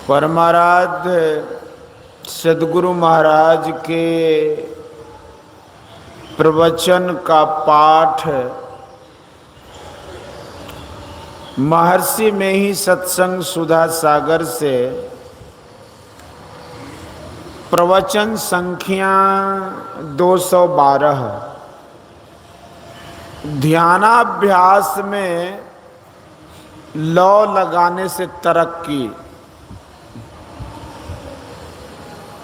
परमाराध्य सद्गुरु महाराज के प्रवचन का पाठ महर्षि में ही सत्संग सुधा सागर से प्रवचन संख्या 212 ध्यानाभ्यास में लौ लगाने से तरक्की।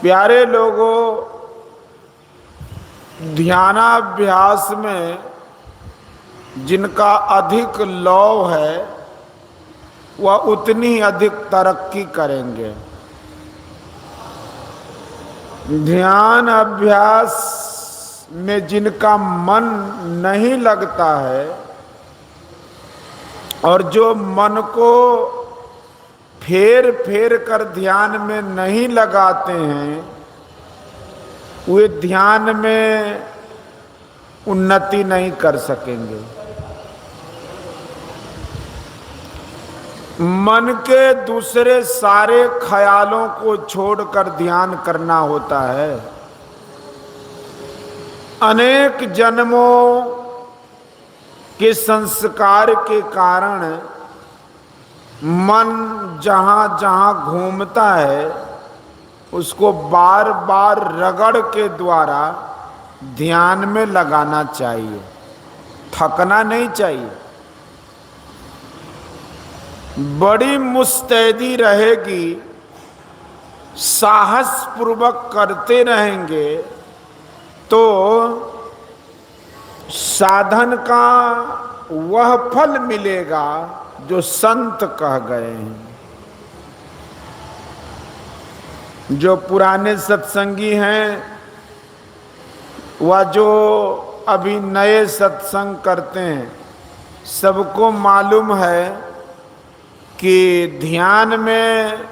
प्यारे लोगों, ध्यानाभ्यास में जिनका अधिक लौ है वह उतनी ही अधिक तरक्की करेंगे। ध्यान अभ्यास में जिनका मन नहीं लगता है और जो मन को फेर फेर कर ध्यान में नहीं लगाते हैं, वे ध्यान में उन्नति नहीं कर सकेंगे। मन के दूसरे सारे ख्यालों को छोड़कर ध्यान करना होता है। अनेक जन्मों के संस्कार के कारण मन जहाँ जहाँ घूमता है उसको बार बार रगड़ के द्वारा ध्यान में लगाना चाहिए, थकना नहीं चाहिए। बड़ी मुस्तैदी रहेगी, साहस पूर्वक करते रहेंगे तो साधन का वह फल मिलेगा जो संत कह गए हैं। जो पुराने सत्संगी हैं वह जो अभी नए सत्संग करते हैं, सबको मालूम है कि ध्यान में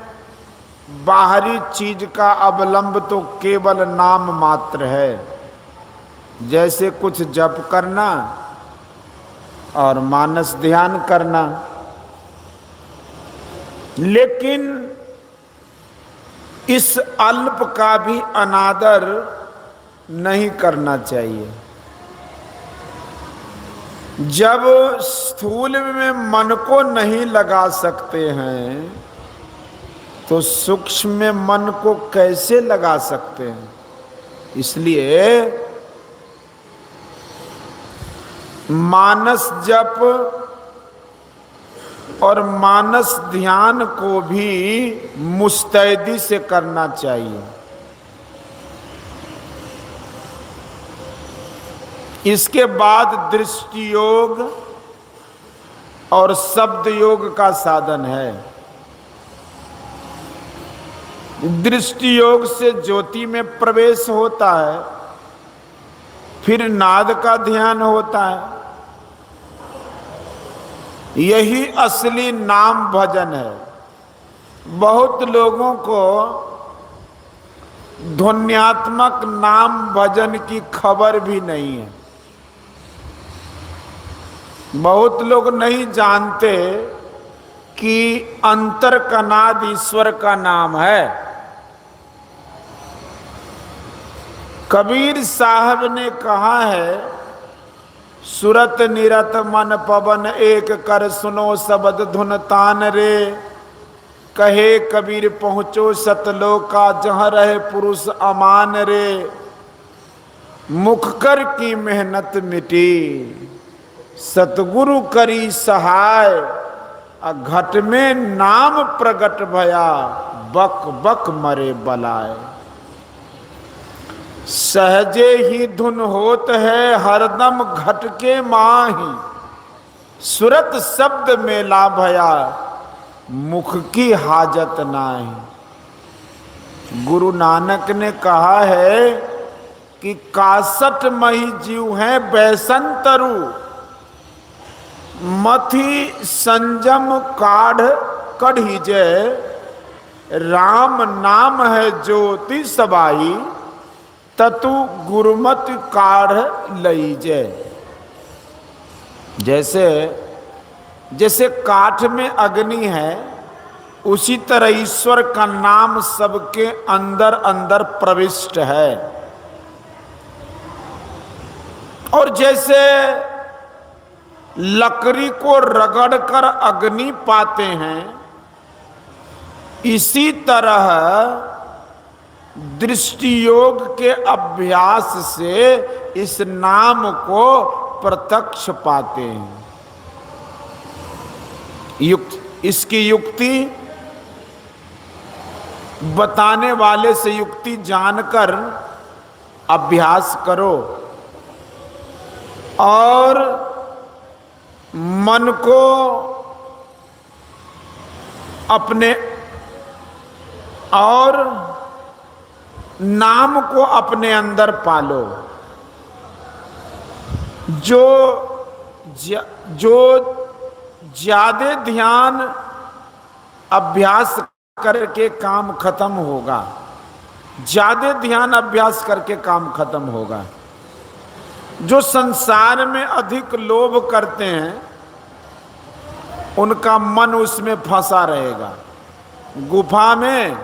बाहरी चीज का अवलंब तो केवल नाम मात्र है, जैसे कुछ जप करना और मानस ध्यान करना। लेकिन इस अल्प का भी अनादर नहीं करना चाहिए। जब स्थूल में मन को नहीं लगा सकते हैं तो सूक्ष्म में मन को कैसे लगा सकते हैं। इसलिए मानस जप और मानस ध्यान को भी मुस्तैदी से करना चाहिए। इसके बाद दृष्टि योग और शब्द योग का साधन है। दृष्टि योग से ज्योति में प्रवेश होता है, फिर नाद का ध्यान होता है। यही असली नाम भजन है। बहुत लोगों को ध्वन्यात्मक नाम भजन की खबर भी नहीं है। बहुत लोग नहीं जानते कि अंतर का नाद ईश्वर का नाम है। कबीर साहब ने कहा है, सुरत निरत मन पवन एक कर सुनो शब्द धुन तान रे। कहे कबीर पहुँचो सतलोका जहाँ रहे पुरुष अमान रे। मुख कर की मेहनत मिटी सतगुरु करी सहाय। घट में नाम प्रगट भया बक बक मरे बलाए। सहजे ही धुन होत है हरदम घट के माही। सुरत शब्द मेला भया मुख की हाजत नाही। गुरु नानक ने कहा है कि 61 मही जीव हैं बैसंतरु। मथी संजम काढ़ कढ़ी जय। राम नाम है ज्योति सबाई। ततु गुरुमत काढ़ लई जय। जैसे जैसे काठ में अग्नि है उसी तरह ईश्वर का नाम सबके अंदर अंदर प्रविष्ट है। और जैसे लकड़ी को रगड़कर अग्नि पाते हैं, इसी तरह दृष्टि योग के अभ्यास से इस नाम को प्रत्यक्ष पाते हैं। इसकी युक्ति बताने वाले से युक्ति जानकर अभ्यास करो और मन को अपने और नाम को अपने अंदर पालो। जो ज्यादा ध्यान अभ्यास करके काम खत्म होगा, ज्यादा ध्यान अभ्यास करके काम खत्म होगा। जो संसार में अधिक लोभ करते हैं उनका मन उसमें फंसा रहेगा। गुफा में,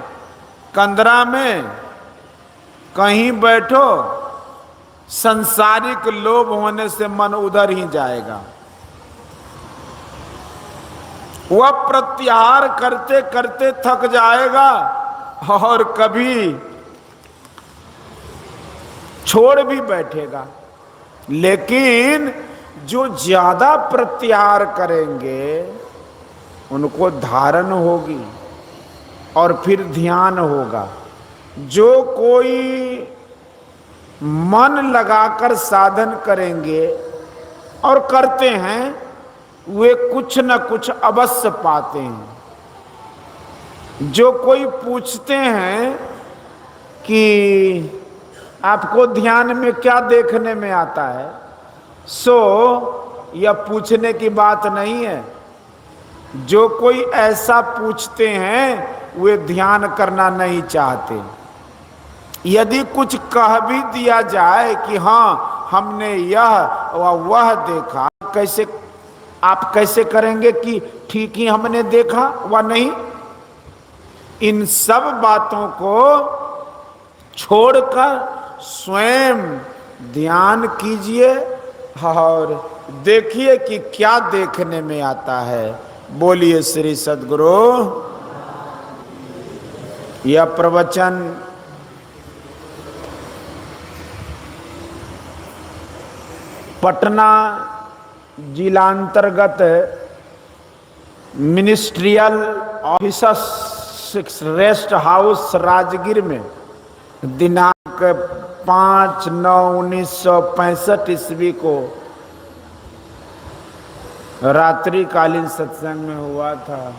कंदरा में कहीं बैठो, संसारिक लोभ होने से मन उधर ही जाएगा। वह प्रत्याहार करते करते थक जाएगा और कभी छोड़ भी बैठेगा। लेकिन जो ज्यादा प्रत्याहार करेंगे उनको धारण होगी और फिर ध्यान होगा। जो कोई मन लगाकर साधन करेंगे और करते हैं वे कुछ न कुछ अवश्य पाते हैं। जो कोई पूछते हैं कि आपको ध्यान में क्या देखने में आता है, सो यह पूछने की बात नहीं है। जो कोई ऐसा पूछते हैं वे ध्यान करना नहीं चाहते। यदि कुछ कह भी दिया जाए कि हाँ हमने यह वह देखा, कैसे आप कैसे करेंगे कि ठीक ही हमने देखा वह नहीं? इन सब बातों को छोड़कर स्वयं ध्यान कीजिए और देखिए कि क्या देखने में आता है। बोलिए श्री सद्गुरु। यह प्रवचन पटना जिलांतर्गत ministerial officers rest house Rajgir में दिनांक 5/9/1965 ईस्वी को रात्रिकालीन सत्संग में हुआ था।